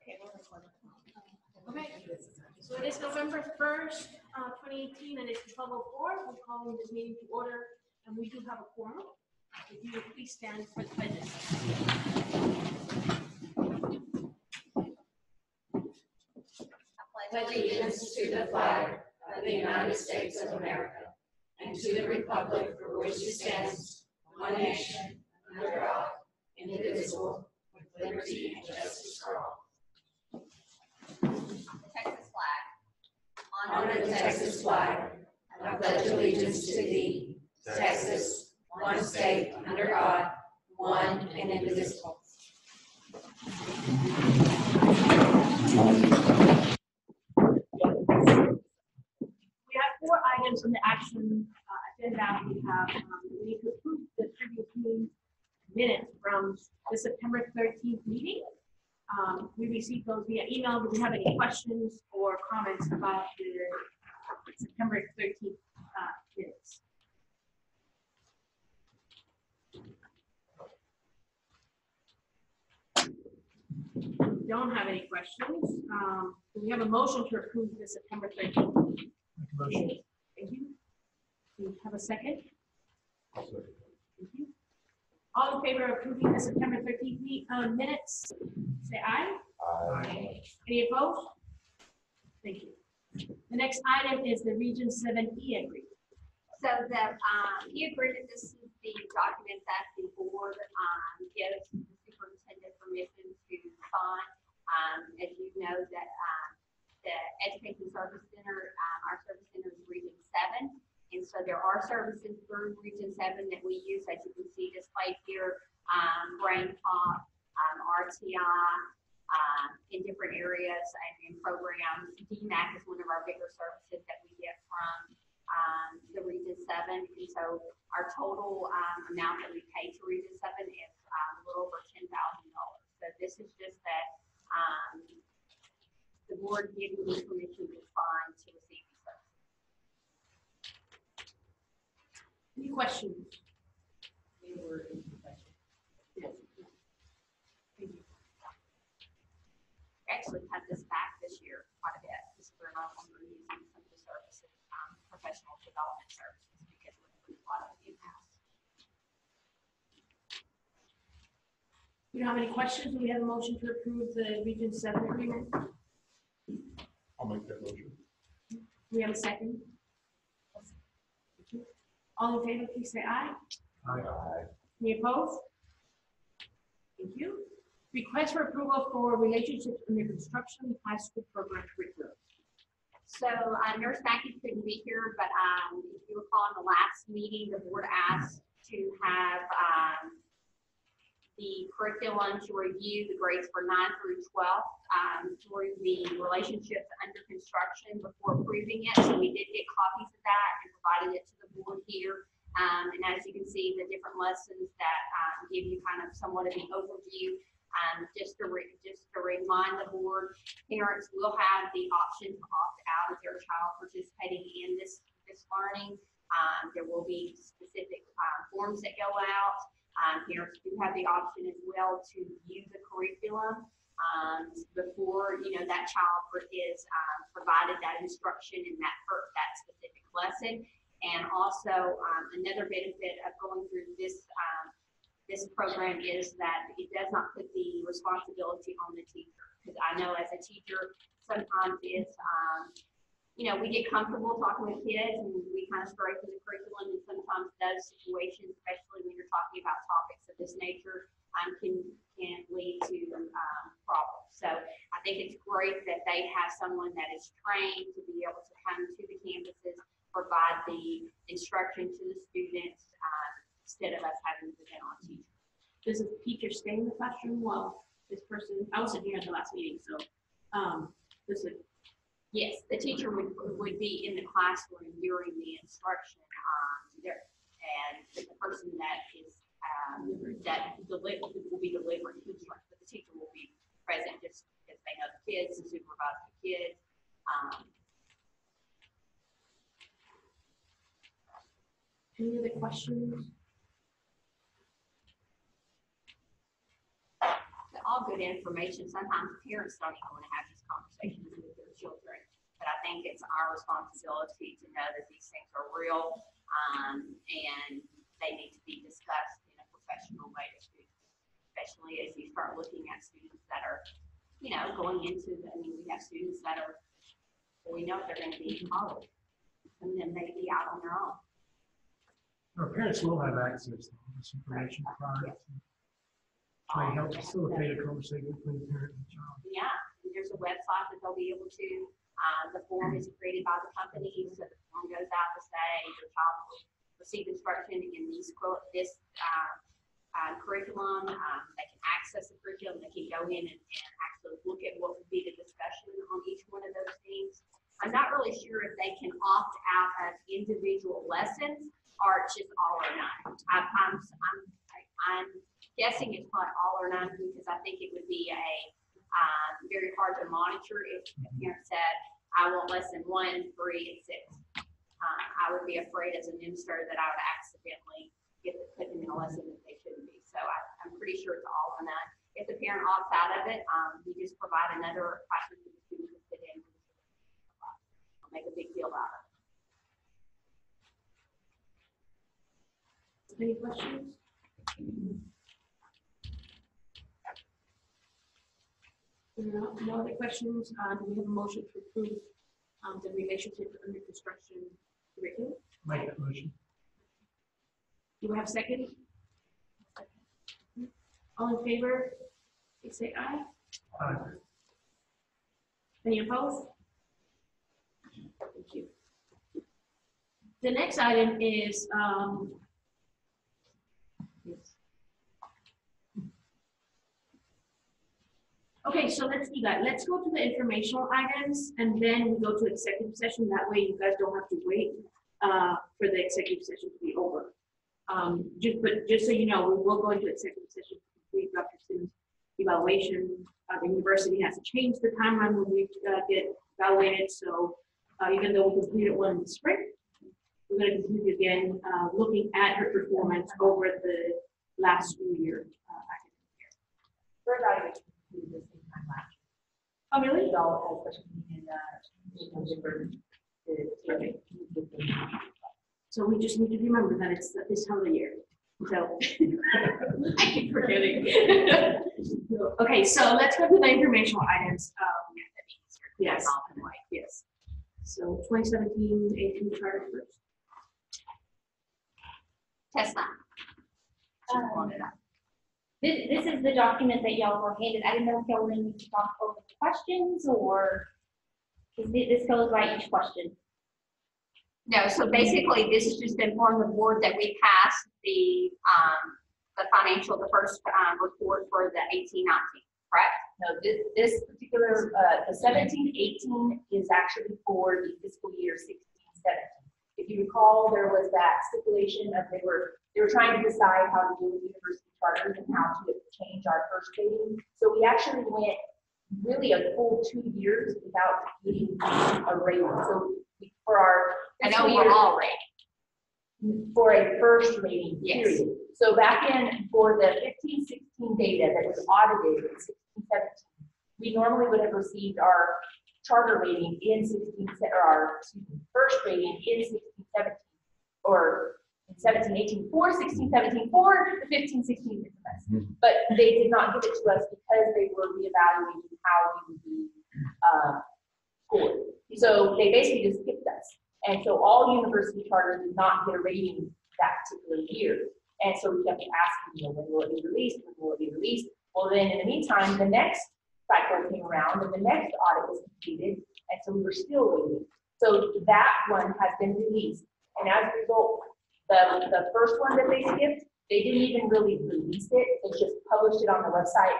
Okay, so it is November 1st, 2018, and it's 12:04. We're calling this meeting to order, and we do have a quorum. If you would please stand for the pledges. I pledge allegiance to the flag of the United States of America and to the republic for which it stands, one nation, under God, indivisible, with liberty and justice for all. Texas flag. Honor the Texas flag. I pledge allegiance to thee, Texas, one state under God, one and indivisible. We have 4 items on the action agenda. We need to approve the previous meeting minutes from the September 13th meeting. We received those via email. Do we have any questions or comments about the September 13th minutes? We don't have any questions. Do we have a motion to approve the September 13th? Motion. Thank you. Do we have a second? Thank you. All in favor of approving the September 13th minutes, say aye. Aye. Any opposed? Thank you. The next item is the Region 7E agreement. So the agreement, this is the document that the board gives the superintendent permission to sign. As you know, that the Education Service Center, our service center is Region 7. And so there are services through Region 7 that we use, as you can see displayed here, BrainPop, RTI, in different areas and programs. DMAC is one of our bigger services that we get from the Region 7. And so our total amount that we pay to Region 7 is a little over $10,000. So this is just that the board giving me permission to sign to receive these services. Any questions? Yes. Thank you. Actually cut this back this year quite a bit because we're no longer using some of the services, professional development services, because we're a lot of the in-house. You don't have any questions? Do we have a motion to approve the Region 7 agreement? I'll make that motion. Do we have a second? Thank you. All in favor, please say aye. Aye. Any opposed? Thank you. Request for approval for relationships under construction high school program curriculum. So Nurse Mackey couldn't be here, but if you recall in the last meeting, the board asked to have the curriculum to review the grades for 9 through 12 through the relationships under construction before approving it. So we did get copies of that and provided it to the board here. And as you can see, the different lessons that give you kind of somewhat of an overview. Just to remind the board, parents will have the option to opt out if their child participating in this learning. There will be specific forms that go out. Parents do have the option as well to view the curriculum before that child is provided that instruction in that specific lesson. And also another benefit of going through this program is that it does not put the responsibility on the teacher. Because I know as a teacher, sometimes it's, we get comfortable talking with kids and we kind of stray from the curriculum, and sometimes those situations, especially when you're talking about topics of this nature, can lead to problems. So I think it's great that they have someone that is trained to be able to come to the campuses, provide the instruction to the students, instead of us having to depend on teachers. Does the teacher stay in the classroom while this person, I wasn't here at the last meeting, so yes, the teacher would be in the classroom during the instruction and the person that is will be delivering the instruction, but the teacher will be present just because they know the kids and supervise the kids. Any other questions? All good. inadequate information. Sometimes parents don't even want to have these conversations with their children. But I think it's our responsibility to know that these things are real, and they need to be discussed in a professional way to students, especially as you start looking at students that are, going into we have students that are, we know they're going to be in college, and then they be out on their own. Our parents will have access to all this information prior to try to help facilitate a conversation between the parent and the child. Yeah, and there's a website that they'll be able to, the form is created by the company, so the form goes out to say your child will receive instruction in this curriculum. They can access the curriculum, they can go in and actually look at what would be the discussion on each one of those things. I'm not really sure if they can opt out of individual lessons or it's just all or none. I'm guessing it's not all or none because I think it would be very hard to monitor if a parent said, I want lesson 1, 3, and 6. I would be afraid as an administrator that I would accidentally put them in a lesson that they shouldn't be. So I'm pretty sure it's all or none. If the parent opts out of it, we just provide another classroom for the student to sit in. I'll make a big deal out of it. Any questions? No other questions. Do we have a motion to approve the relationship under construction curriculum? Make that motion. Do we have a second? All in favor, please say aye. Aye. Any opposed? Thank you. The next item is okay, so let's do that. Let's go to the informational items and then we go to executive session. That way you guys don't have to wait for the executive session to be over. Just so you know, we will go into executive session to complete Dr. Sims' evaluation. The university has to change the timeline when we get evaluated. So even though we completed one in the spring, we're going to continue again looking at her performance over the last school year. For evaluation, we did the same time last Oh, really? year. All special meeting So we just need to remember that it's this time of the year. So I keep forgetting. Okay, so let's go to the informational items. Yes. Yes. So 2017-18 charter first. Tessa. This is the document that y'all were handed. I didn't know if y'all were going to talk over the questions or this goes by each question. No, so basically this is just to inform the board that we passed the first report for the 18-19, correct? No, this particular, the 17-18 is actually for the fiscal year 16-17. If you recall, there was that stipulation of they were trying to decide how to do with university charters and how to change our first rating. So we actually went really a full 2 years without getting a rating. So for our An fiscal year, overall rating. for a first rating Yes. period. So back in for the 15-16 data that was audited in 16-17, we normally would have received our charter rating in first rating in 16-17 or in 17-18 for 16-17 for the 15-16 semester. But they did not give it to us because they were reevaluating how we would be scored. So they basically just picked us. And so all university charters did not get a rating that particular year. And so we kept asking, when will it be released? When will it be released? Well, then in the meantime, the next cycle came around and the next audit was completed. And so we were still waiting. So that one has been released. And as a result, the first one that they skipped, they didn't even really release it. They just published it on the website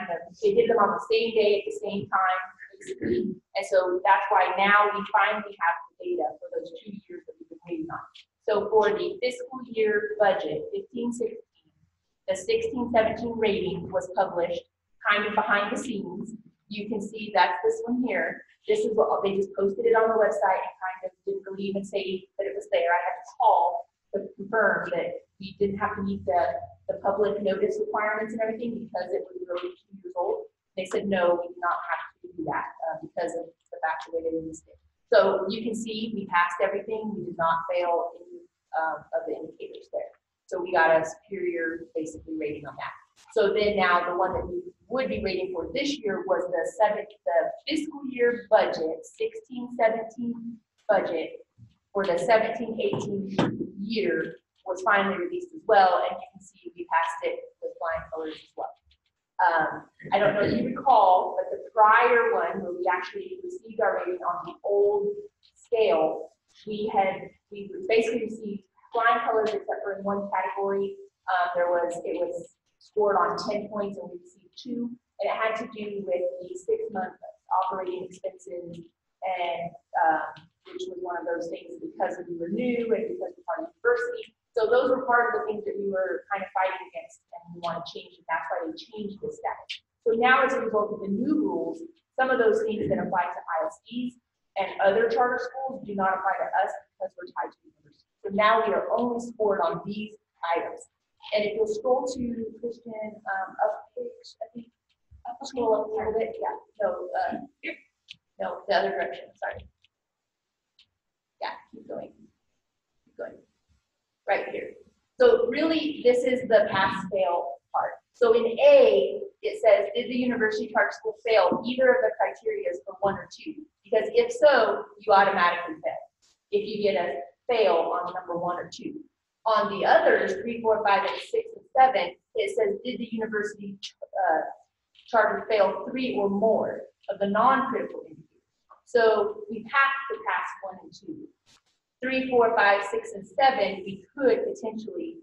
and just they did them on the same day at the same time. And so that's why now we finally have the data for those 2 years that we've been waiting on. So for the fiscal year budget, 15-16, the 16-17 rating was published kind of behind the scenes. You can see that's this one here. This is what they just posted it on the website and kind of didn't really even say that it was there. I had to call to confirm that we didn't have to meet the public notice requirements and everything because it was really 2 years old. They said, no, we do not have to do that because of the fact the way they released it. So you can see we passed everything. We did not fail any of the indicators there. So we got a superior, basically, rating on that. So then now the one that we would be rating for this year was the fiscal year budget, 16-17 budget for the 17-18 year was finally released as well, and you can see we passed it with flying colors as well. I don't know if you recall, but the prior one where we actually received our rating on the old scale, we basically received flying colors except for in one category. It was scored on 10 points and we received 2, and it had to do with the 6-month operating expenses, and which was one of those things because we were new and because we were part of the university. So those were part of the things that we were kind of fighting against, and we want to change it. That's why they changed this status. So now, as a result of the new rules, some of those things that apply to ISDs and other charter schools do not apply to us because we're tied to the university. So now we are only scored on these items. And if you'll scroll to Christian, up page, I think, scroll up a little bit. Yeah, no, the other direction. Sorry. Yeah, keep going. Keep going. Right here. So really, this is the pass-fail part. So in A, it says, did the university charter school fail either of the criteria for 1 or 2? Because if so, you automatically fail. If you get a fail on number 1 or 2. On the others, 3, 4, 5, and 6, and 7, it says, did the university charter fail 3 or more of the non-critical indicators? So we have to pass 1 and 2. 3, 4, 5, 6, and 7, we could potentially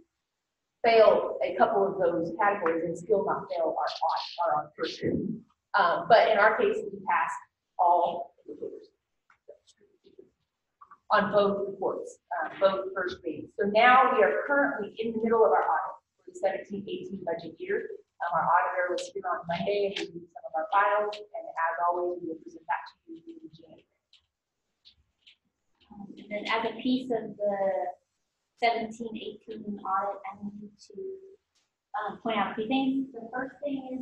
fail a couple of those categories and still not fail our first year. But in our case, we passed all indicators on both reports, both first grades. So now we are currently in the middle of our audit for the 17-18 budget year. Our auditor was here on Monday and reviewed some of our files, and as always, we will present that to you in January. And then as a piece of the 17-18 audit, I need to point out a few things. The first thing is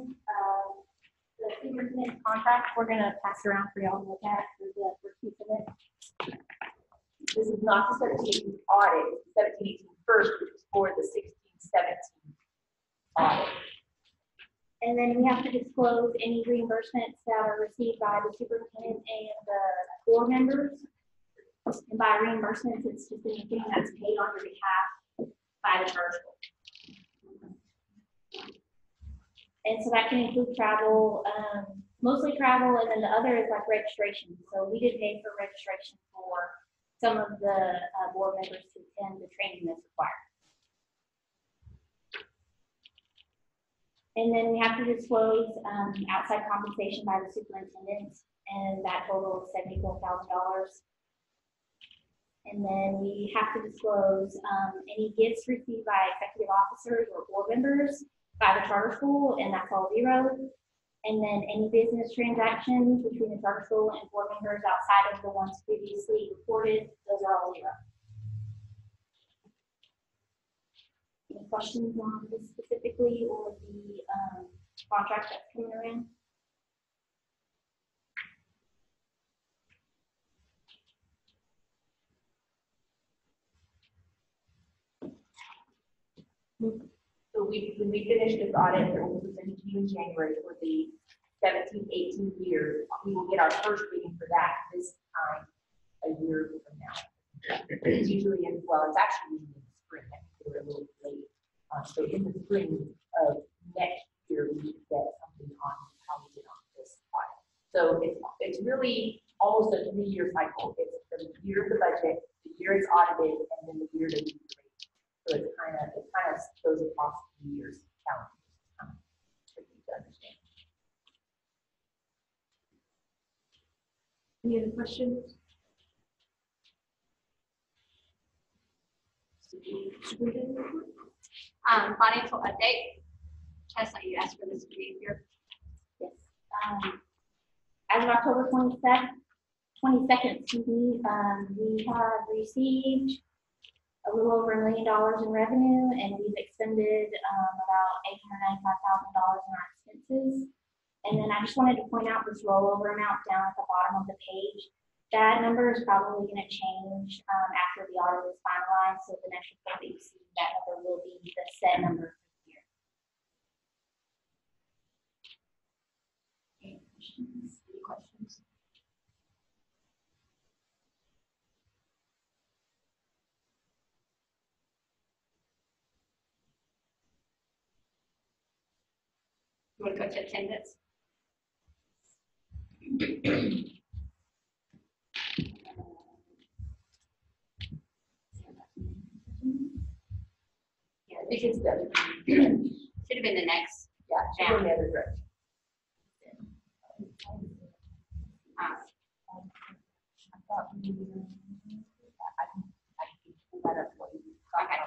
the superintendent contract. We're going to pass around for y'all to look at for the first piece of it. This is not the 17-18 audit, it's 17-18 first, which is for the 16-17 audit. And then we have to disclose any reimbursements that are received by the superintendent and the board members. And by reimbursements, it's just anything that's paid on your behalf by the charter school. And so that can include travel, mostly travel, and then the other is like registration. So we did pay for registration for some of the board members to attend the training that's required. And then we have to disclose outside compensation by the superintendent, and that total is $74,000. And then we have to disclose any gifts received by executive officers or board members by the charter school, and that's all 0. And then any business transactions between the charter school and board members outside of the ones previously reported, those are all 0. Any questions on this specifically or the contract that's coming around? So when we finish this audit that we'll present to you in January for the 17-18 year, we will get our first reading for that this time a year from now. It's usually it's actually usually in the spring. I think we're a little late. So in the spring of next year, we should get something on how we did on this audit. So it's really almost a 3-year cycle. It's the year of the budget, the year it's audited, and then the year that we rate. So it kind of goes across the years. Tricky to understand. Any other questions? Superintendent report? Financial update. Tessa, you asked for this to be here. Yes. As of October 22nd, we have received a little over $1 million in revenue, and we've expended about $895,000 in our expenses. And then I just wanted to point out this rollover amount down at the bottom of the page. That number is probably going to change after the audit is finalized. So the next report that you see, that number will be the set number for the year. Any questions? Any questions? You want to go to attendance? Yeah, I think it's the, should have been the next. yeah, she's going the other direction. I thought I can pull that up for you. Okay.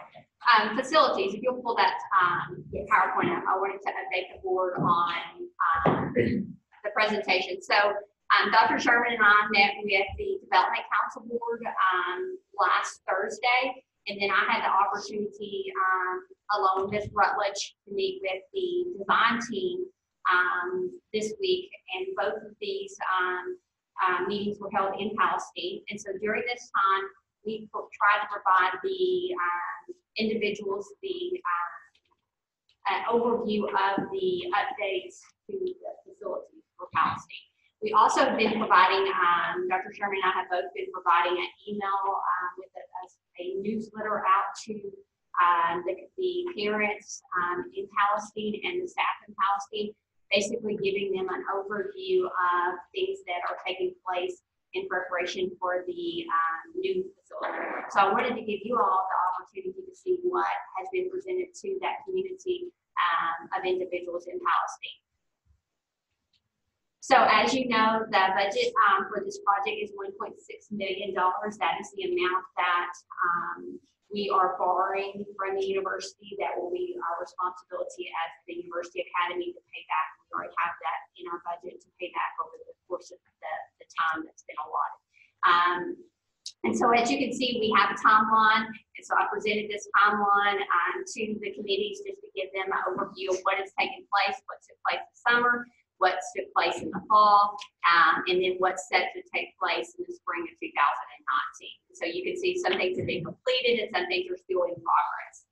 Facilities, if you'll pull that PowerPoint up, I wanted to update the board on the presentation. So Dr. Sherman and I met with the Development Council Board last Thursday, and then I had the opportunity, along with Rutledge, to meet with the design team this week, and both of these meetings were held in Palestine. And so during this time, we tried to provide the individuals the overview of the updates to the facilities for Palestine. We also have been providing, Dr. Sherman and I have both been providing an email with a newsletter out to the parents in Palestine and the staff in Palestine, basically giving them an overview of things that are taking place in preparation for the new facility. So I wanted to give you all the opportunity to see what has been presented to that community of individuals in Palestine. So as you know, the budget for this project is $1.6 million. That is the amount that we are borrowing from the university. That will be our responsibility as the University Academy to pay back. We already have that in our budget to pay back over the course of the time that's been allotted. And so as you can see, we have a timeline. And so I presented this timeline to the committees just to give them an overview of what is taking place, what took place this summer, what took place in the fall, and then what's set to take place in the spring of 2019. So you can see some things have been completed and some things are still in progress.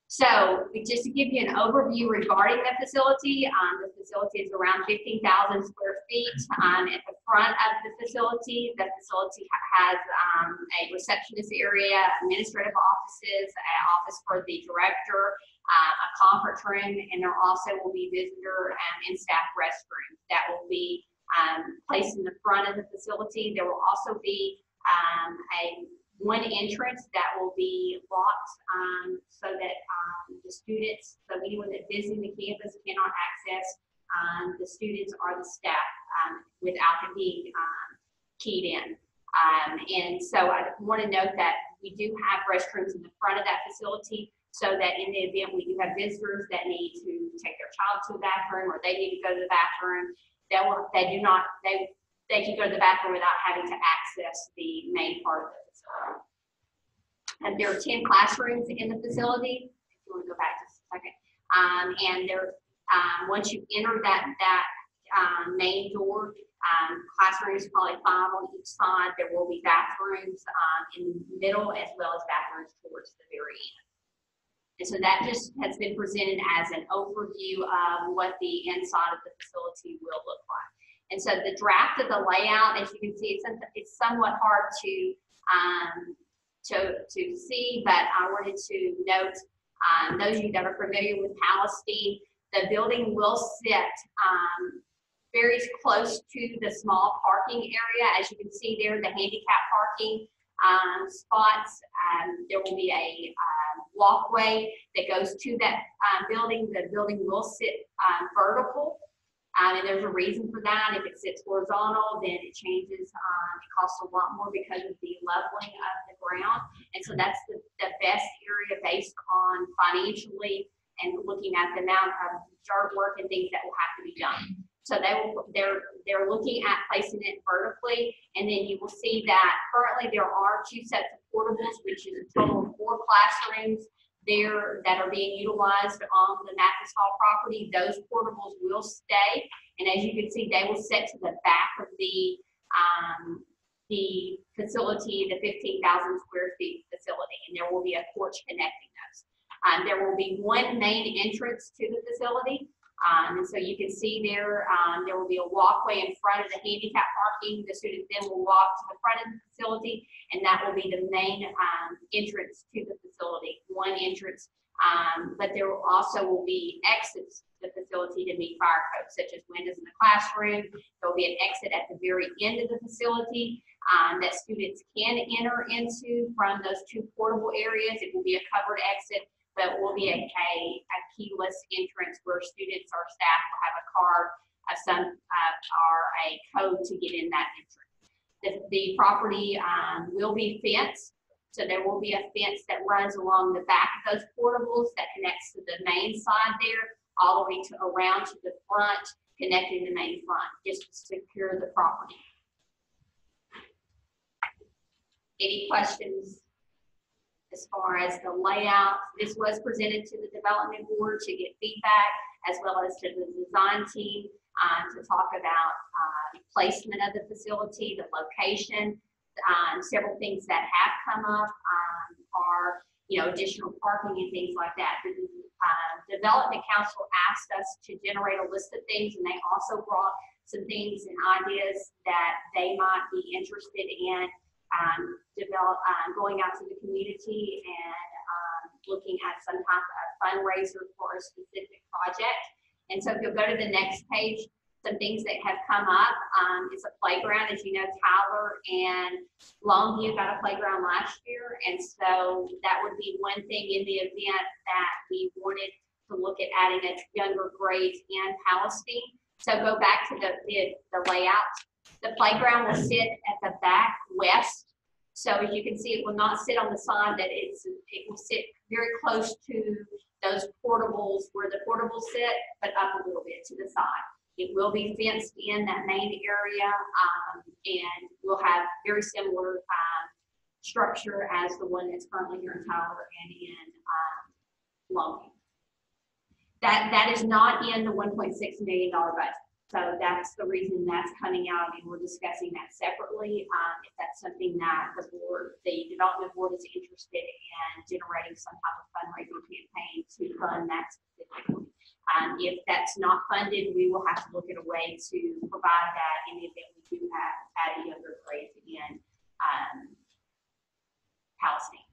So just to give you an overview regarding the facility is around 15,000 square feet. At the front of the facility has a receptionist area, administrative offices, an office for the director, a conference room, and there also will be visitor and staff restrooms that will be placed in the front of the facility. There will also be one entrance that will be locked so that the students, so anyone that's visiting the campus cannot access the students or the staff without them being keyed in. And so I want to note that we do have restrooms in the front of that facility, so that in the event we do have visitors that need to take their child to the bathroom or they need to go to the bathroom, they can go to the bathroom without having to access the main part of the facility. And there are 10 classrooms in the facility. If you want to go back just a second. And there, once you enter that main door, classrooms, probably 5 on each side. There will be bathrooms in the middle as well as bathrooms towards the very end. And so that just has been presented as an overview of what the inside of the facility will look like. And so the draft of the layout, as you can see, it's somewhat hard to see, but I wanted to note, those of you that are familiar with Palestine, the building will sit very close to the small parking area. As you can see there, the handicap parking spots. There will be a walkway that goes to that building. The building will sit vertical, and there's a reason for that. If it sits horizontal, then it changes. It costs a lot more because of the leveling of the ground. And so that's the best area based on financially and looking at the amount of dirt work and things that will have to be done. So they're looking at placing it vertically, and then you will see that currently there are 2 sets of portables, which is a total of 4 classrooms there that are being utilized on the Mathis Hall property. Those portables will stay, and as you can see, they will set to the back of the facility, the 15,000 square feet facility, and there will be a porch connecting those. There will be 1 main entrance to the facility. And so you can see there, there will be a walkway in front of the handicap parking. The students then will walk to the front of the facility, and that will be the main entrance to the facility, 1 entrance. But there will also will be exits to the facility to meet fire codes, such as windows in the classroom. There will be an exit at the very end of the facility that students can enter into from those 2 portable areas. It will be a covered exit, but will be a keyless entrance where students or staff will have a card or a code to get in that entrance. The property will be fenced, so there will be a fence that runs along the back of those portables that connects to the main side there, all the way to around to the front, connecting the main front, just to secure the property. Any questions? As far as the layout, this was presented to the development board to get feedback, as well as to the design team to talk about placement of the facility, the location. Several things that have come up are, additional parking and things like that. The development council asked us to generate a list of things, and they also brought some things and ideas that they might be interested in going out to the community and looking at some type of fundraiser for a specific project. And so if you'll go to the next page, some things that have come up. It's a playground. As you know, Tyler and Longview got a playground last year. And so that would be one thing in the event that we wanted to look at adding a younger grades in Palestine. So go back to the layout. The playground will sit at the back west. So as you can see, it will not sit on the side that it will sit very close to those portables where the portables sit, but up a little bit to the side. It will be fenced in that main area, and we'll have very similar structure as the one that's currently here in Tyler and in Longview. That is not in the $1.6 million budget. So that's the reason that's coming out, and we're discussing that separately. If that's something that the development board is interested in generating some type of fundraising campaign to fund that specifically. If that's not funded, we will have to look at a way to provide that in the event we do have add younger grades in Palestine.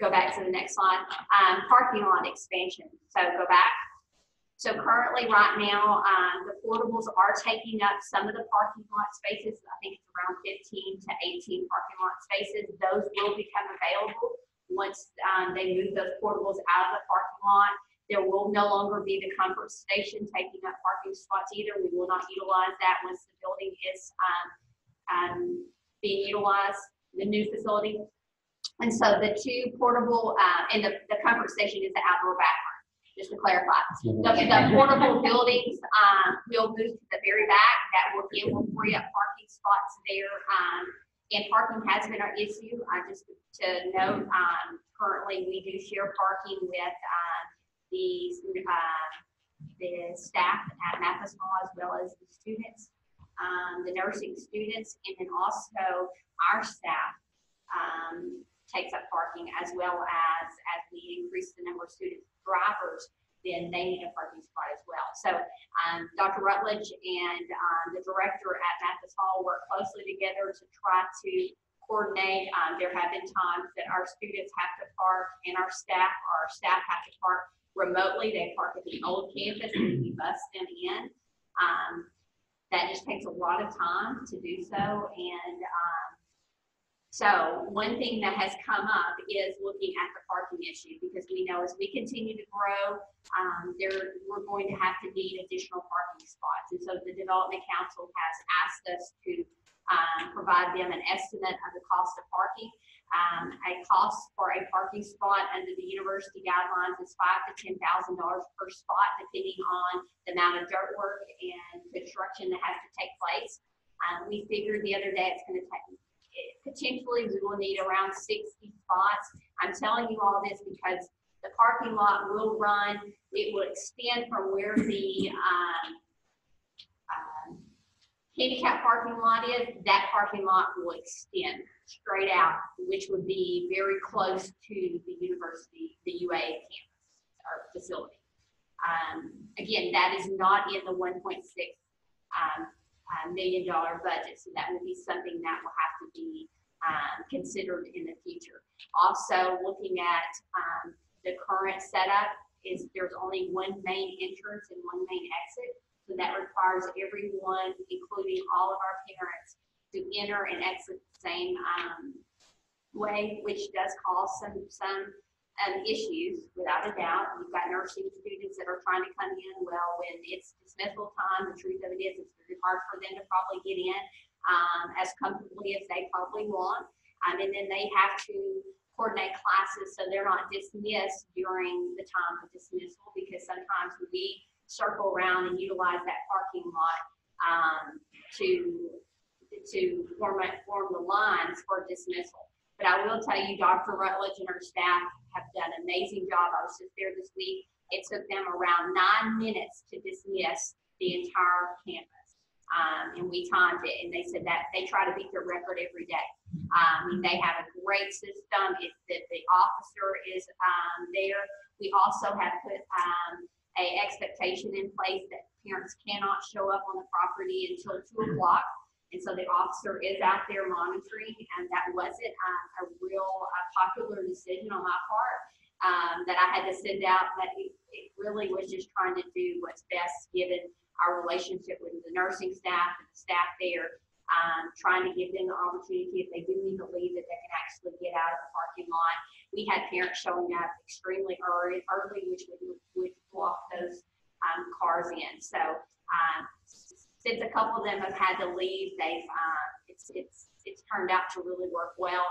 Go back to the next slide. Parking lot expansion. So go back. So currently, right now, the portables are taking up some of the parking lot spaces. I think it's around 15 to 18 parking lot spaces. Those will become available once they move those portables out of the parking lot. There will no longer be the comfort station taking up parking spots either. We will not utilize that once the building is being utilized, the new facility. And so the 2 portable, and the comfort station is the outdoor bathroom. Just to clarify, the portable buildings will move to the very back. That will free up parking spots there. And parking has been our issue. Just to note, currently we do share parking with the staff at Mathis Hall as well as the students, the nursing students, and then also our staff takes up parking, as well as we increase the number of student drivers, then they need a parking spot as well. So Dr. Rutledge and the director at Mathis Hall work closely together to try to coordinate. There have been times that our students have to park and our staff have to park remotely. They park at the old campus and we bus them in. That just takes a lot of time to do so. And so one thing that has come up is looking at the parking issue, because we know as we continue to grow, we're going to have to need additional parking spots. And so the Development Council has asked us to provide them an estimate of the cost of parking. A cost for a parking spot under the university guidelines is $5,000 to $10,000 per spot, depending on the amount of dirt work and construction that has to take place. We figured the other day it's going to take, potentially we will need around 60 spots. I'm telling you all this because the parking lot will run, it will extend from where the handicap parking lot is. That parking lot will extend straight out, which would be very close to the university, the UA campus or facility. Again, that is not in the $1.6 million budget, so that will be something that will have to be considered in the future. Also, looking at the current setup is there's only one main entrance and one main exit. So that requires everyone, including all of our parents, to enter and exit the same way, which does cause some issues, without a doubt. You've got nursing students that are trying to come in. Well, when it's dismissal time, the truth of it is it's very hard for them to probably get in as comfortably as they probably want. And then they have to coordinate classes so they're not dismissed during the time of dismissal, because sometimes we circle around and utilize that parking lot to form the lines for dismissal. But I will tell you, Dr. Rutledge and her staff have done an amazing job. I was just there this week. It took them around 9 minutes to dismiss the entire campus. And we timed it, and they said that they try to beat their record every day. They have a great system. If the officer is there, we also have put a expectation in place that parents cannot show up on the property until 2 o'clock. And so the officer is out there monitoring, and that wasn't a real popular decision on my part that I had to send out, but it really was just trying to do what's best given our relationship with the nursing staff and the staff there, trying to give them the opportunity, if they do need to leave, that they can actually get out of the parking lot. We had parents showing up extremely early, which would block those cars in. So since a couple of them have had to leave, they've it's turned out to really work well.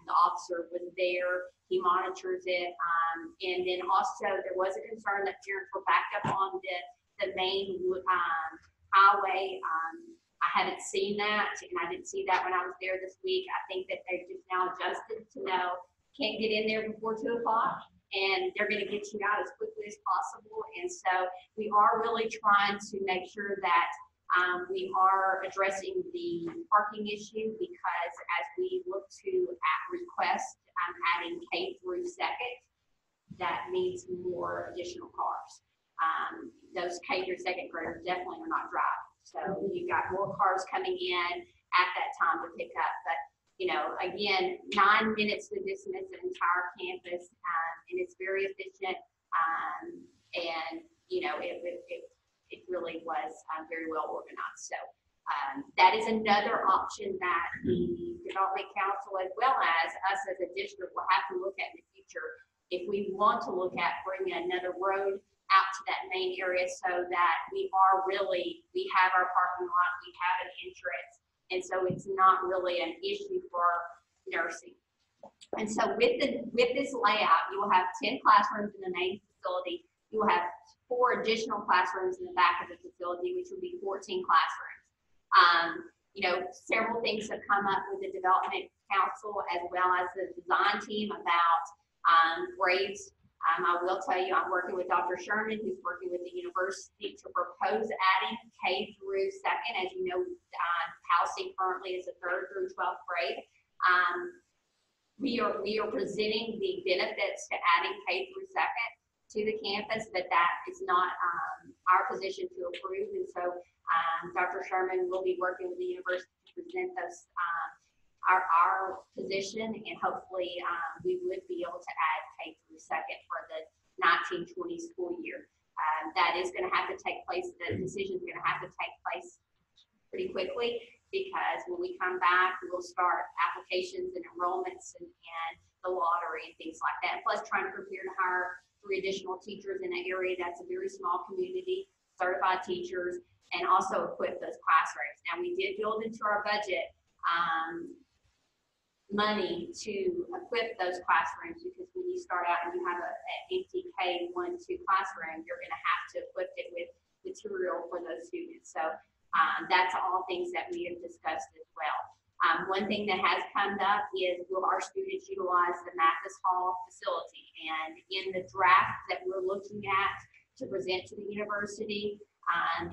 The officer was there, he monitors it, and then also there was a concern that parents were backed up on the main highway. I haven't seen that, and I didn't see that when I was there this week. I think that they've just now adjusted to know can't get in there before 2 o'clock, and they're going to get you out as quickly as possible. And so we are really trying to make sure that we are addressing the parking issue, because as we look to request adding K through second, that means more additional cars. Those K through second graders definitely are not driving. So you've got more cars coming in at that time to pick up. But, you know, again, 9 minutes to dismiss an entire campus, and it's very efficient. And, you know, it really was very well organized. So that is another option that the Development Council, as well as us as a district, will have to look at in the future if we want to look at bringing another road out to that main area, so that we have our parking lot, we have an entrance, and so it's not really an issue for nursing. And so with this layout, you will have 10 classrooms in the main facility. You will have 4 additional classrooms in the back of the facility, which would be 14 classrooms. You know, several things have come up with the Development Council as well as the design team about grades. I will tell you, I'm working with Dr. Sherman, who's working with the university to propose adding K through second. As you know, housing currently is a 3rd through 12th grade. We are presenting the benefits to adding K through second to the campus, but that is not our position to approve. And so Dr. Sherman will be working with the university to present those our position, and hopefully we would be able to add K through second for the 1920 school year. That is going to have to take place. The decision is going to have to take place pretty quickly, because when we come back, we'll start applications and enrollments and the lottery and things like that. Plus, trying to prepare to hire 3 additional teachers in an area that's a very small community, certified teachers, and also equip those classrooms. Now, we did build into our budget money to equip those classrooms, because when you start out and you have an empty K-1-2 classroom, you're going to have to equip it with material for those students. So that's all things that we have discussed as well. One thing that has come up is, will our students utilize the Mathis Hall facility? And in the draft that we're looking at to present to the university,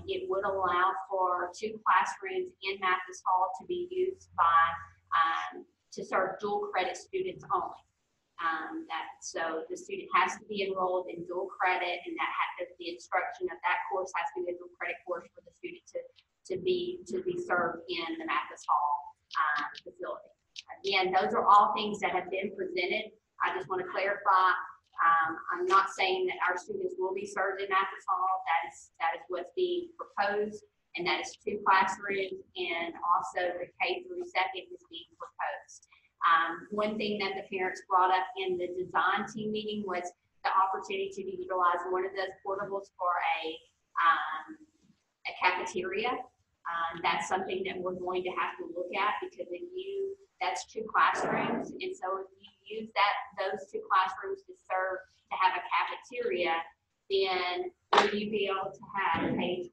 it would allow for 2 classrooms in Mathis Hall to be used by to serve dual credit students only. So the student has to be enrolled in dual credit, and the instruction of that course has to be a dual credit course for the student to be served in the Mathis Hall facility. Again, those are all things that have been presented. I just want to clarify. I'm not saying that our students will be served in Mathis Hall. That is what's being proposed, and that is 2 classrooms, and also the K through 2nd is being proposed. One thing that the parents brought up in the design team meeting was the opportunity to utilize one of those portables for a cafeteria. That's something that we're going to have to look at, because that's 2 classrooms, and so if you use those 2 classrooms to have a cafeteria, then will you be able to have K-12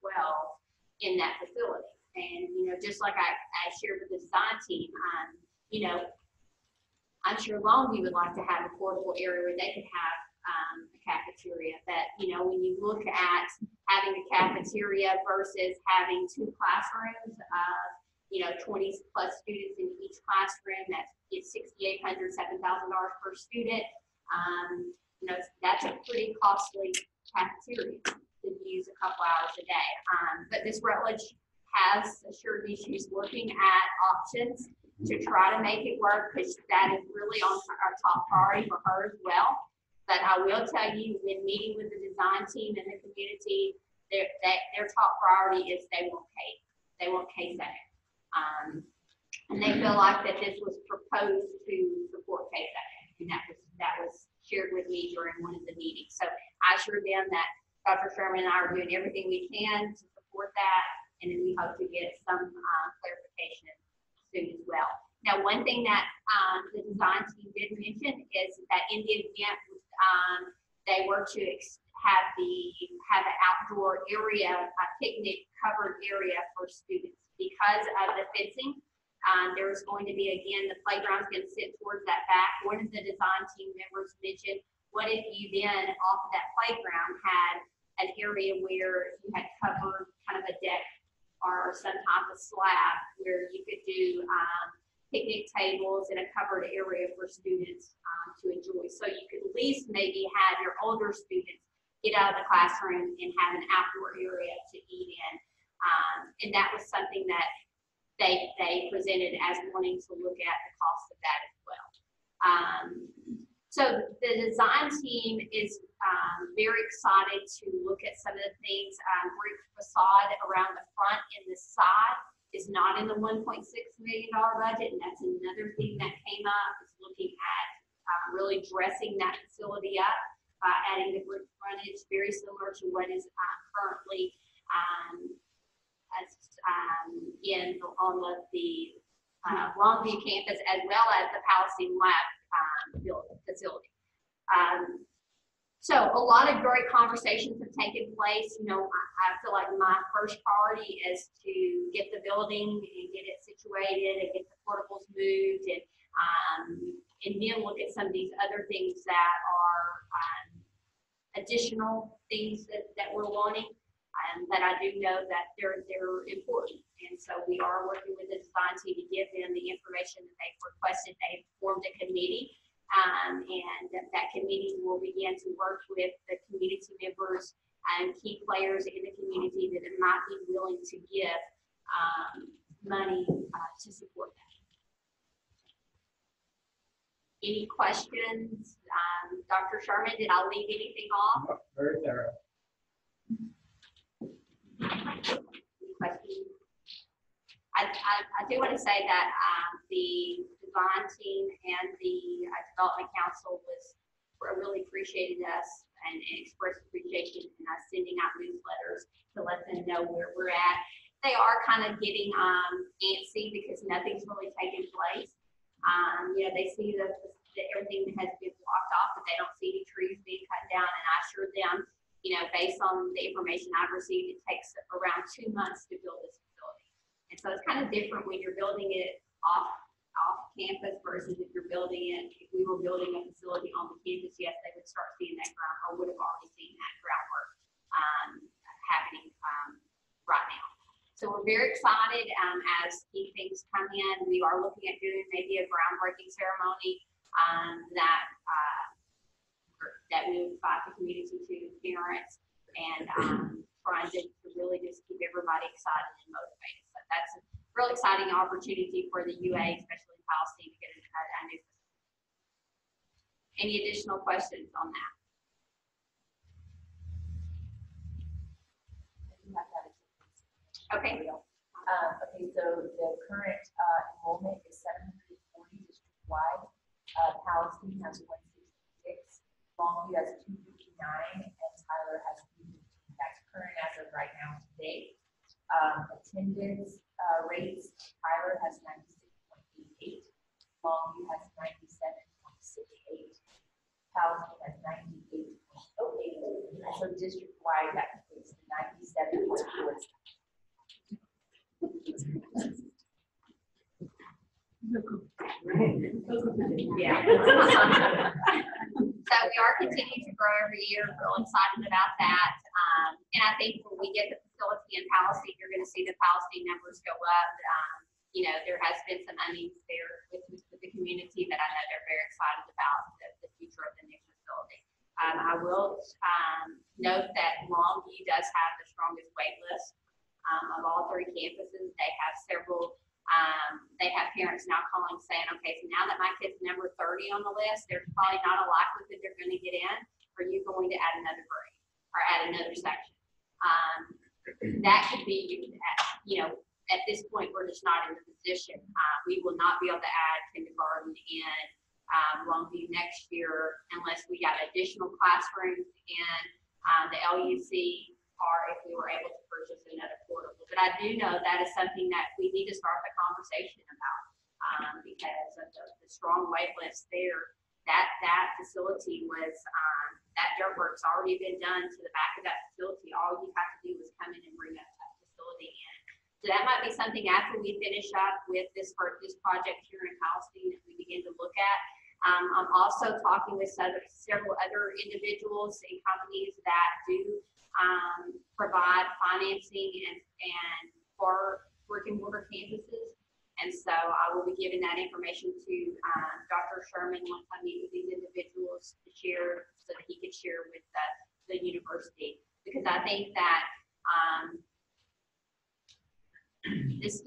in that facility? And just like I shared with the design team, I'm sure Longview would like to have a portable area where they could have a cafeteria. But when you look at having a cafeteria versus having 2 classrooms of 20 plus students in each classroom, it's $6,800, $7,000 per student. That's a pretty costly cafeteria to use a couple hours a day. But Ms. Rutledge has assured me she's looking at options to try to make it work, because that is really on our top priority for her as well. But I will tell you, when meeting with the design team and the community, their top priority is they want K-2. And they feel like that this was proposed to support K-2, and that was shared with me during one of the meetings. So I assured them that Dr. Sherman and I are doing everything we can to support that, and then we hope to get some clarification soon as well. Now, one thing that the design team did mention is that in the event they were to have an outdoor area, a picnic covered area for students, because of the fencing. There is going to be, again, the playground's going to sit towards that back. One of the design team members mentioned, what if you then, off of that playground, had an area where you had covered kind of a deck or some type of slab where you could do picnic tables in a covered area for students to enjoy. So you could at least maybe have your older students get out of the classroom and have an outdoor area to eat in. And that was something that they presented as wanting to look at the cost of that as well. So the design team is very excited to look at some of the things. Brick facade around the front and the side is not in the $1.6 million budget, and that's another thing that came up, is looking at really dressing that facility up, adding the brick frontage, very similar to what is currently on the Longview campus, as well as the Palestine Lab facility. So a lot of great conversations have taken place. I feel like my first priority is to get the building and get it situated and get the portables moved, and then look at some of these other things that are additional things that we're wanting. But I do know that they're important. And so we are working with the design team to give them the information that they've requested. They've formed a committee, and that committee will begin to work with the community members and key players in the community that might be willing to give money to support that. Any questions? Dr. Sherman, did I leave anything off? Very thorough. Any questions? I do want to say that the design team and the development council really appreciated us and expressed appreciation in us sending out newsletters to let them know where we're at. They are kind of getting antsy because nothing's really taken place. You know, they see that everything has been blocked off, but they don't see any trees being cut down. And I assured them, you know, based on the information I've received, it takes around 2 months to build this facility. And so it's kind of different when you're building it off campus versus if you're building it, if we were building a facility on the campus, yes, they would start seeing that ground, or would have already seen that groundwork happening right now. So we're very excited as key things come in. We are looking at doing maybe a groundbreaking ceremony that we would invite the community to, parents, and trying to really just keep everybody excited and motivated. So that's a real exciting opportunity for the UA, especially in Palestine, to get a new facility. Any additional questions on that? Okay. Okay, so the current enrollment is 740 district-wide. Palestine has 166, Longview has 259, and Tyler has 215. That's current as of right now today. Attendance rates, Tyler has 96.88, Longview has 97.68, Palestine has 98.08, and so district-wide that equates to 97.4. Yeah. So we are continuing to grow every year. Real excited about that. And I think when we get the facility in Palestine, you're going to see the Palestine numbers go up. You know, there has been some unease there with the community, but I know they're very excited about the future of the new facility. I will note that Longview does have the strongest wait list of all 3 campuses. They have several. They have parents now calling saying, okay, so now that my kid's number 30 on the list, there's probably not a likelihood they're going to get in. Are you going to add another grade or add another section? That could be, you know, at this point, we're just not in the position. We will not be able to add kindergarten in Longview next year unless we got additional classrooms in the LUC, or if we were able to purchase another portable. But I do know that is something that we need to start the conversation about because of the strong wait list there. That facility was, that dirt work's already been done to the back of that facility. All you have to do is come in and bring that facility in. So that might be something after we finish up with this project here in Palestine that we begin to look at. I'm also talking with several other individuals and companies that do provide financing and for brick and mortar campuses. And so I will be giving that information to Dr. Sherman once I meet with these individuals to share so that he could share with the university. Because I think that these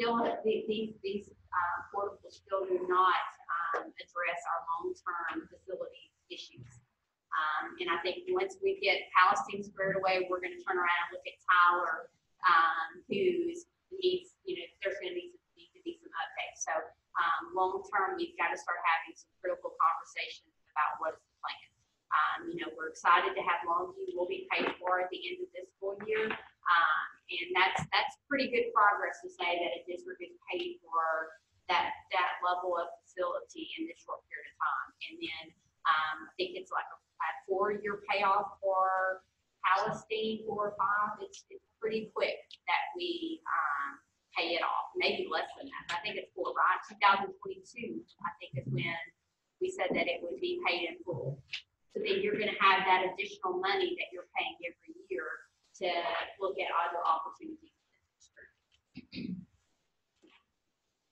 portables still do not address our long-term facility issues. And I think once we get Palestine squared away, we're going to turn around and look at Tyler, who's needs, you know, there's going to need to be some updates. So long term, we've got to start having some critical conversations about what is the plan. You know, we're excited to have Longview will be paid for at the end of this school year. And that's pretty good progress to say that a district is paid for that level of facility in this short period of time. And then I think it's like a 4-year payoff for Palestine, 4 or 5. It's pretty quick that we pay it off, maybe less than that. I think it's 4, right? 2022, I think is when we said that it would be paid in full. So then you're going to have that additional money that you're paying every year to look at other opportunities in the district.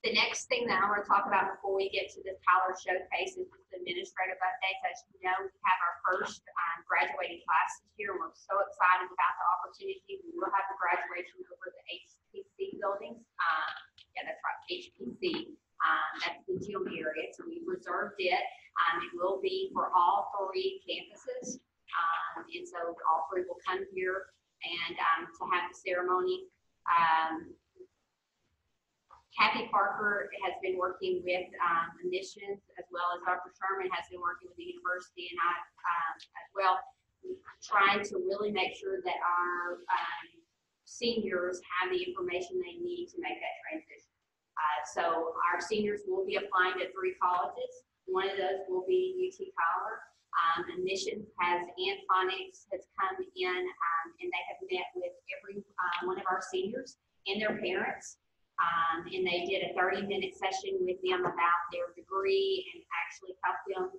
The next thing that I want to talk about before we get to the Tyler Showcase is just administrative updates. As you know, we have our first graduating class this year, and we're so excited about the opportunity. We will have the graduation over the HPC buildings. Yeah, that's right, HPC. That's the gym area, so we reserved it. It will be for all 3 campuses, and so all 3 will come here and to have the ceremony. Kathy Parker has been working with admissions, as well as Dr. Sherman has been working with the university and I as well, trying to really make sure that our seniors have the information they need to make that transition. So our seniors will be applying to 3 colleges. One of those will be UT Tyler. Admissions and phonics has come in, and they have met with every one of our seniors and their parents. And they did a 30-minute session with them about their degree and actually helped them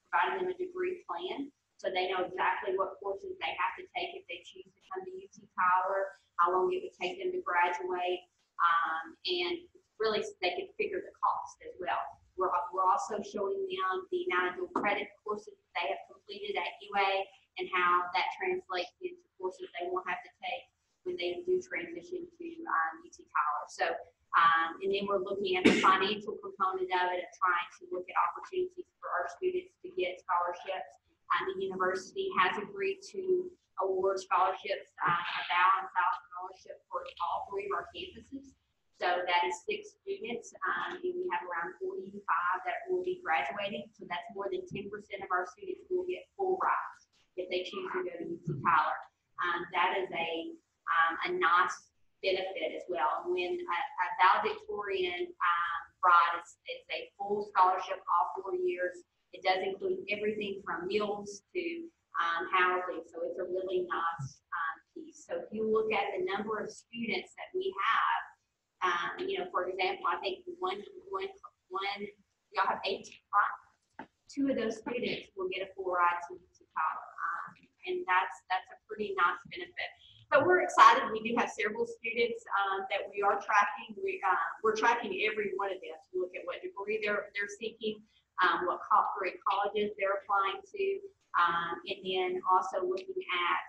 provided them a degree plan. So they know exactly what courses they have to take if they choose to come to UT Tyler, how long it would take them to graduate, and really they could figure the cost as well. We're also showing them the amount of dual credit courses they have completed at UA and how that translates into courses they won't have to take when they do transition to UT Tyler. So, and then we're looking at the financial component of it and trying to look at opportunities for our students to get scholarships. The university has agreed to award scholarships, a balanced scholarship for all 3 of our campuses. So that is 6 students, and we have around 45 that will be graduating. So that's more than 10% of our students who will get full rides if they choose to go to UT Tyler. That is a nice benefit as well. When a valedictorian ride is a full scholarship all 4 years, it does include everything from meals to housing. So it's a really nice piece. So if you look at the number of students that we have, for example, I think y'all have 18, right? 2 of those students will get a full ride to Tyler, and that's a pretty nice benefit. But we're excited. We do have several students that we are tracking. We're tracking every one of them to look at what degree they're seeking, what grade colleges they're applying to, and then also looking at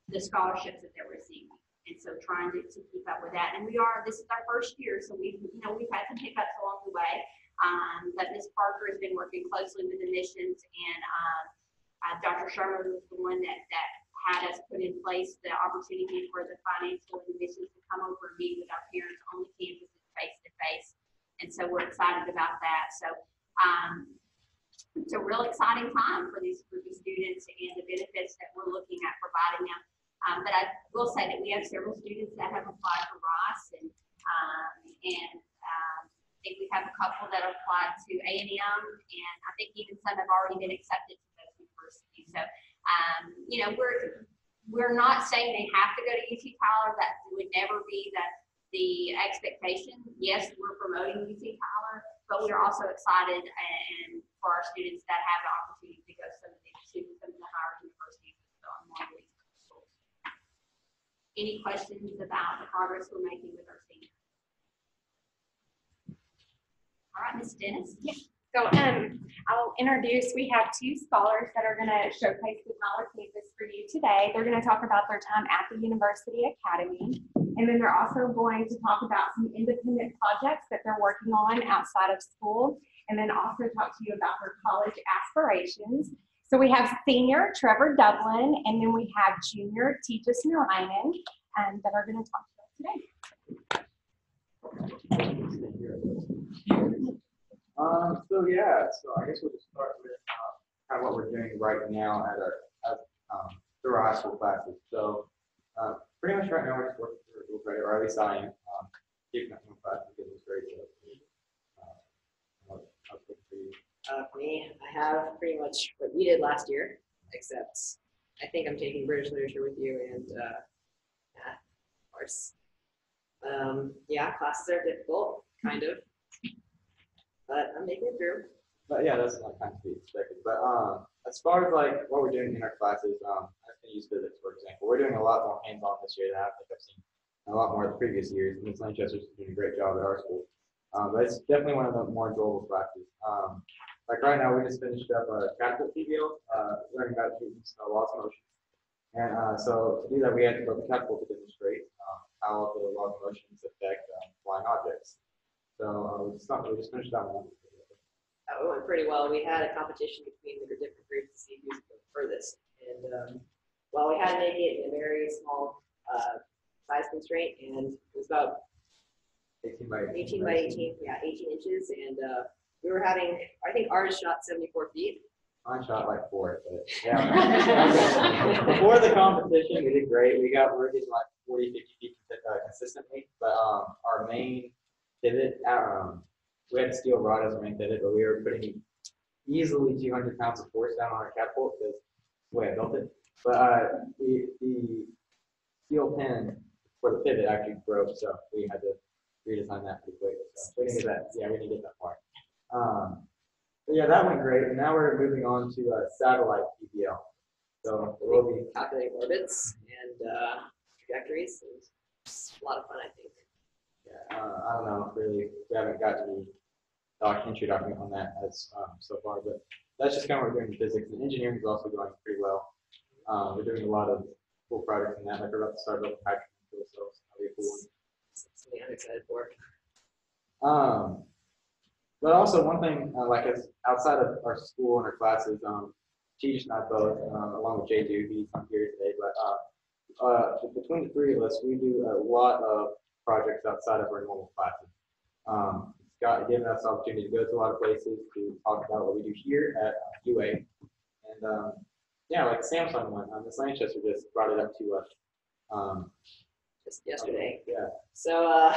the scholarships that they're receiving. And so trying to keep up with that. And this is our first year, so we've had some hiccups along the way. But Ms. Parker has been working closely with admissions, and Dr. Sherman was the one that had us put in place the opportunity for the financial admissions to come over and meet with our parents on the campuses face to face. And so we're excited about that. So it's a real exciting time for these students and the benefits that we're looking at providing them. But I will say that we have several students that have applied for Ross, and I think we have a couple that applied to A&M, and I think even some have already been accepted to those universities. So, we're not saying they have to go to UT Tyler. That would never be the expectation. Yes, we're promoting UT Tyler, but we're also excited and for our students that have the opportunity to go to some of the higher universities on more of these schools. Any questions about the progress we're making with our seniors? All right, Ms. Dennis. Yes. So I'll introduce, we have 2 scholars that are going to showcase the Tyler campus for you today. They're going to talk about their time at the University Academy. And then they're also going to talk about some independent projects that they're working on outside of school. And then also talk to you about their college aspirations. So we have senior Trevor Dublin, and then we have junior Tejas Narayanan that are going to talk to us today. So I guess we'll just start with kind of what we're doing right now through our high school classes. So pretty much right now we're just working through dual credit, or at least I am keeping up with classes because it's great. For me, I have pretty much what you did last year, except I think I'm taking British literature with you and math, of course. Classes are difficult, kind of, but I'm making it through. But yeah, that's not kind of to be expected. But as far as like what we're doing in our classes, I'm just going to use physics for example. We're doing a lot more hands-on this year than I think I've seen a lot more the previous years. Ms. Lanchester's doing a great job at our school. But it's definitely one of the more enjoyable classes. Like right now, we just finished up a catapult PBL, learning about shooting lost motion. And so to do that, we had to build the catapult to demonstrate how the lost motions affect flying objects. So we just finished that one. It went pretty well. We had a competition between the different groups to see who's the furthest. And while we had to make it in a very small size constraint, and it was about 18 by 18, yeah, 18 inches. And we were having, I think ours shot 74 feet I shot like 4, but yeah. Before the competition, we did great. We're getting like 40, 50 feet consistently. But our main pivot, we had steel rod as our main pivot, but we were putting easily 200 pounds of force down on our catapult because the way I built it. But the steel pin for the pivot actually broke, so we had to redesign that pretty quick. So we didn't get that. Yeah, we didn't get that far. But yeah, that went great. And now we're moving on to satellite PBL. So we'll be Calculating orbits and trajectories. And it's a lot of fun, I think. Yeah, I don't know, really, we haven't got any entry document on that as so far, but that's just kind of what we're doing in physics. And engineering is also going pretty well. We're doing a lot of cool projects in that, like we're about to start up hydrogen fuel cells. That'll be a cool one. Something I'm excited for. But also one thing, like as outside of our school and our classes, Teach and I both, along with Jay Du, he's not here today, but between the three of us, we do a lot of projects outside of our normal classes. It's given us the opportunity to go to a lot of places to talk about what we do here at UA. And yeah, like Samsung one, Miss Lanchester just brought it up to us. Just yesterday. Yeah. So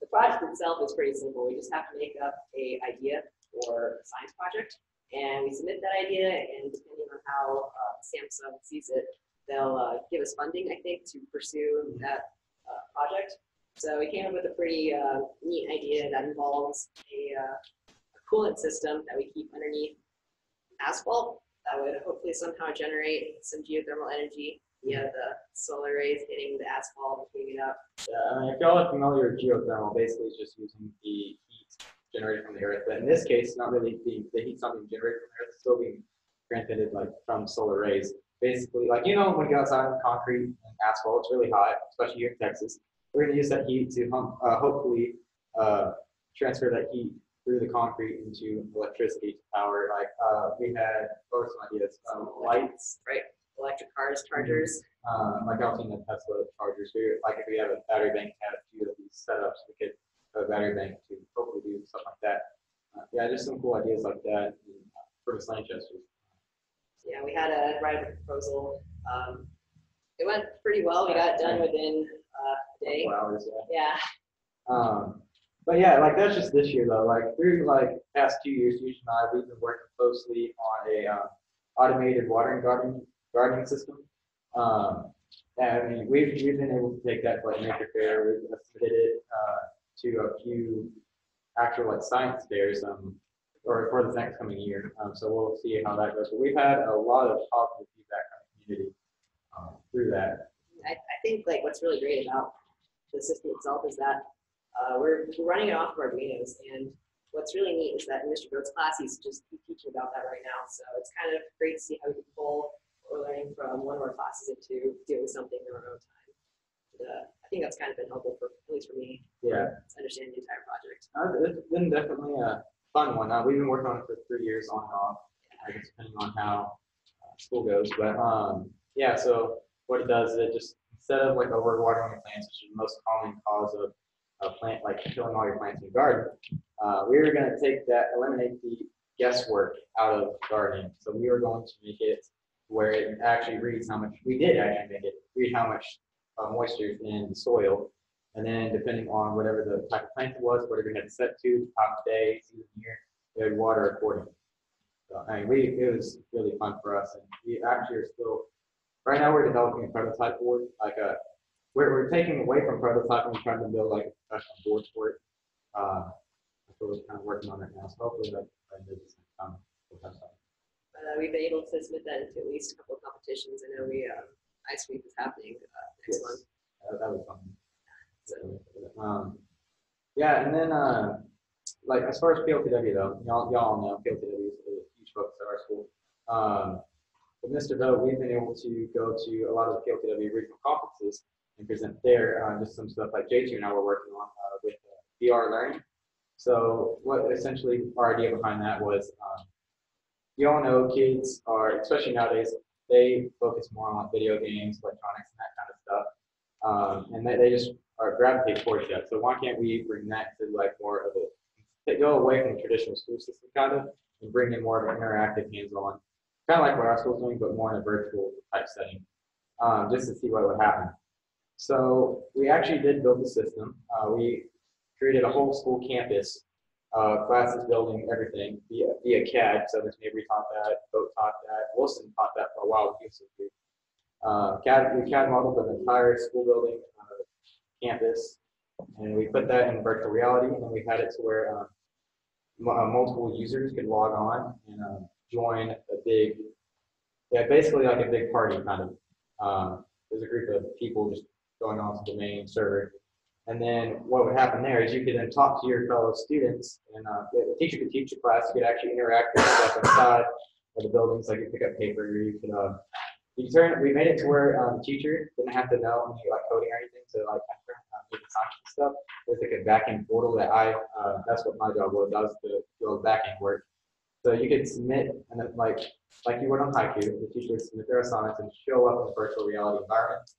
the project itself is pretty simple. We just have to make up an idea for a science project, and we submit that idea, and depending on how Samsung sees it, they'll give us funding, I think, to pursue that project. So we came up with a pretty neat idea that involves a coolant system that we keep underneath asphalt that would hopefully somehow generate some geothermal energy via the solar rays hitting the asphalt and heating it up. Yeah, I mean, if y'all are familiar with geothermal, basically it's just using the heat generated from the earth. But in this case, not really the heat's not being generated from the earth, it's still being transmitted like from solar rays. Basically, like when you go outside on concrete and asphalt, it's really hot, especially here in Texas. We're going to use that heat to hopefully transfer that heat through the concrete into electricity to power. Like we had, what were some ideas? Lights, right? Electric cars, chargers. Like I've seen the Tesla chargers. Like if we have a battery bank, have a few of these setups, we could have a battery bank to hopefully do something like that. Yeah, just some cool ideas like that for the Lanchester. Yeah, we had a write a proposal. It went pretty well. We got it done within a day. 4 hours, Yeah. But yeah, like that's just this year though. Like through like past 2 years, Yush and I, we've been working closely on a automated watering gardening system. And I mean, we've been able to take that to like Nature Fair. We've submitted it to a few actual like science fairs or for the next coming year. So we'll see how that goes. But we've had a lot of positive feedback from the community through that. I think like what's really great about the system itself is that we're running it off of Arduinos, and what's really neat is that in Mr. Goat's class, he's teaching about that right now. So it's kind of great to see how we can pull what we're learning from one of our classes into doing something in our own time. And, I think that's kind of been helpful for, at least for me, Yeah. to understand the entire project. It's been definitely a fun one. We've been working on it for 3 years on and off, I guess, depending on how school goes. But yeah, so what it does is it just, instead of like overwatering your plants, which is the most common cause of a plant, like killing all your plants in your garden, we were going to eliminate the guesswork out of gardening. So we were going to make it where it actually reads how much, we did actually make it read how much moisture is in the soil. And then depending on whatever the type of plant it was, whatever you had set to, the time of day, season, year, it would water accordingly. So I mean, it was really fun for us. And we actually are still, right now we're developing a prototype board. Like we're taking away from prototyping and trying to build like a professional board for it. So we're kind of working on it now. So hopefully that by this time we'll have something. We've been able to submit that into at least a couple of competitions. I know Ice Week is happening next month. That was fun. So, yeah, and then like as far as PLTW though, y'all know PLTW is a huge focus at our school. With Mr. Vogt, we've been able to go to a lot of the PLTW regional conferences and present there just some stuff like J2 and I were working on with VR learning. So what essentially our idea behind that was, you all know kids are, especially nowadays, they focus more on video games, electronics, and that kind of stuff. And they just gravitate towards that. So why can't we bring that to like more of go away from the traditional school system kind of, and bring in more of an interactive, hands-on kind of like what our school's doing, but more in a virtual type setting, just to see what would happen. So we actually did build the system. We created a whole school campus, classes, building, everything via CAD. So Miss Mabry taught that, Boat taught that, Wilson taught that for a while. We CAD modeled an entire school building, campus, and we put that in virtual reality, and we had it to where multiple users could log on and join a big, basically like a big party kind of. There's a group of people just going on to the main server. And then what would happen there is you could then talk to your fellow students, and the teacher could teach a class. You could actually interact with stuff inside of the buildings, like you pick up paper, or you could we made it to where the teacher didn't have to know any like coding or anything to like make assignments and stuff. There's like a back-end portal that that's what my job was. I was to do back-end work. So you could submit, and then like you would on Haiku, the teacher would submit their assignments and show up in a virtual reality environment.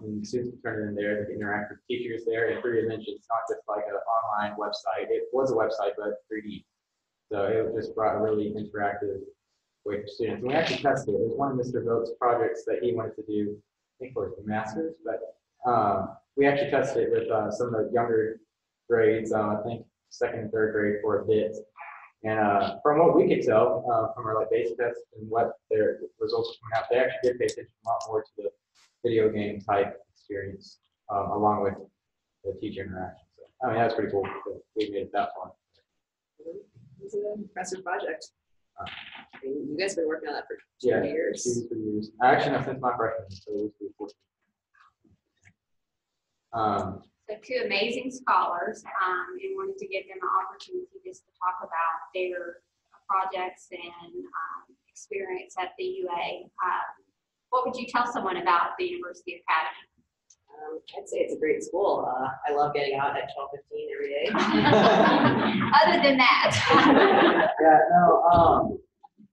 And students could turn it in there, they could interact with teachers there. And Priya mentioned it's not just like an online website. It was a website, but 3D. So it just brought a really interactive way for students. And we actually tested it. It was one of Mr. Voigt's projects that he wanted to do, I think for his master's, but we actually tested it with some of the younger grades, I think second and third grade for a bit. And from what we could tell from our like basic tests and what their results were coming out, they actually did pay attention a lot more to the video game type experience along with the teacher interaction. So I mean that's pretty cool that we made it that far. It's an impressive project. I mean, you guys have been working on that for 2 Yeah, years. 2 to 3 years. Actually, no, since my freshman, so it was pretty cool. So two amazing scholars, and wanted to give them an opportunity just to talk about their projects and experience at the UA. What would you tell someone about the University Academy? I'd say it's a great school. I love getting out at 12:15 every day. Other than that. Yeah, no,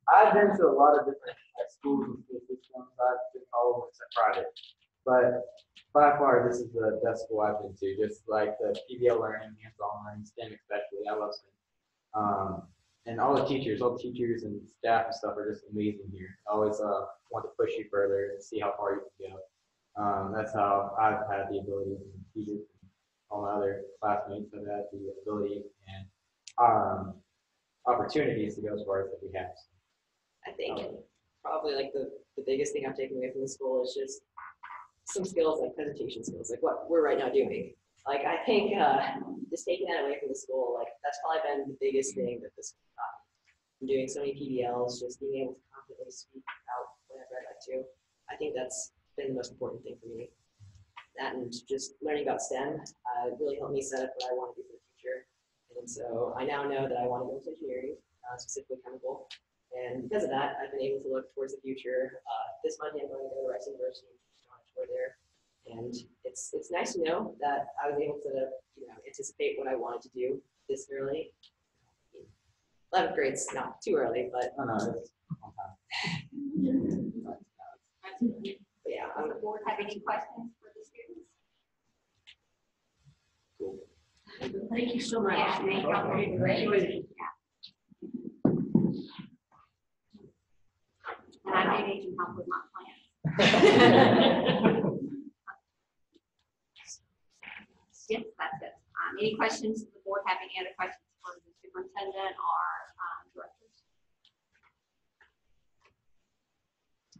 I've been to a lot of different schools and school systems. I've been all of them except private. But by far, this is the best school I've been to. Just like the PBL learning, hands-on learning, STEM especially. I love STEM. And all the teachers and staff and stuff are just amazing here. I always want to push you further and see how far you can go. That's how I've had the ability, and teachers and all my other classmates have had the ability and opportunities to go as far as that we have. I think probably like the biggest thing I'm taking away from the school is just some skills like presentation skills, like what we're right now doing. Like I think just taking that away from the school, like that's probably been the biggest thing that this school taught me. From doing so many PBLs, just being able to confidently speak out whenever I'd like to. I think that's been the most important thing for me. That and just learning about STEM really helped me set up what I want to do for the future. And so I now know that I want to go into engineering, specifically chemical. And because of that, I've been able to look towards the future. This Monday, I'm going to go to Rice University on a tour there. And it's nice to know that I was able to anticipate what I wanted to do this early. 11th grade's not too early, but No, it's on time. But yeah, does the board have any questions for the students? Cool. Thank you so much. Yeah, thank y'all for your great. Enjoyed it. And I may need some help with my plan. Yes, that's it. Any questions? Does the board have any other questions for the superintendent or directors?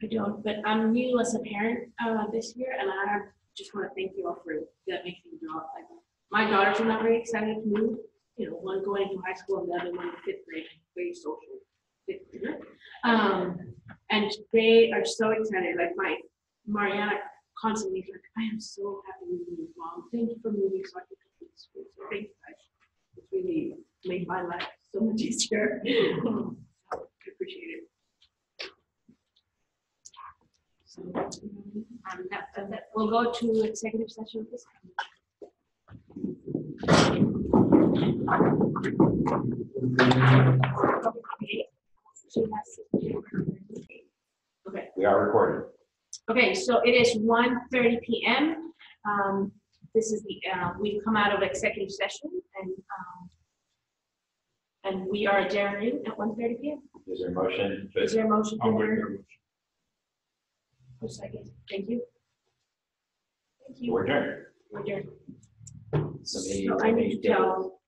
I don't, but I'm new as a parent this year, and I just want to thank you all for that making the job. Like, my daughters are not very excited to move. You know, one going to high school and the other one in 5th grade, very social 5th grader. And they are so excited. Like Mariana constantly is like, I am so happy you moved, Mom. Thank you for moving so I can come to the school. So thank you guys. It's really made my life so much easier. I appreciate it. So, That's it. we'll go to executive session this time. Okay. We are recording. Okay, so it is 1:30 p.m. This is the we've come out of executive session, and And we are adjourning at 1:30 p.m. Is there a motion? Is there a motion? to I'll make adjourn? the motion. Oh, second. Thank you. Thank you. We're adjourned. We're adjourned. So So I need to tell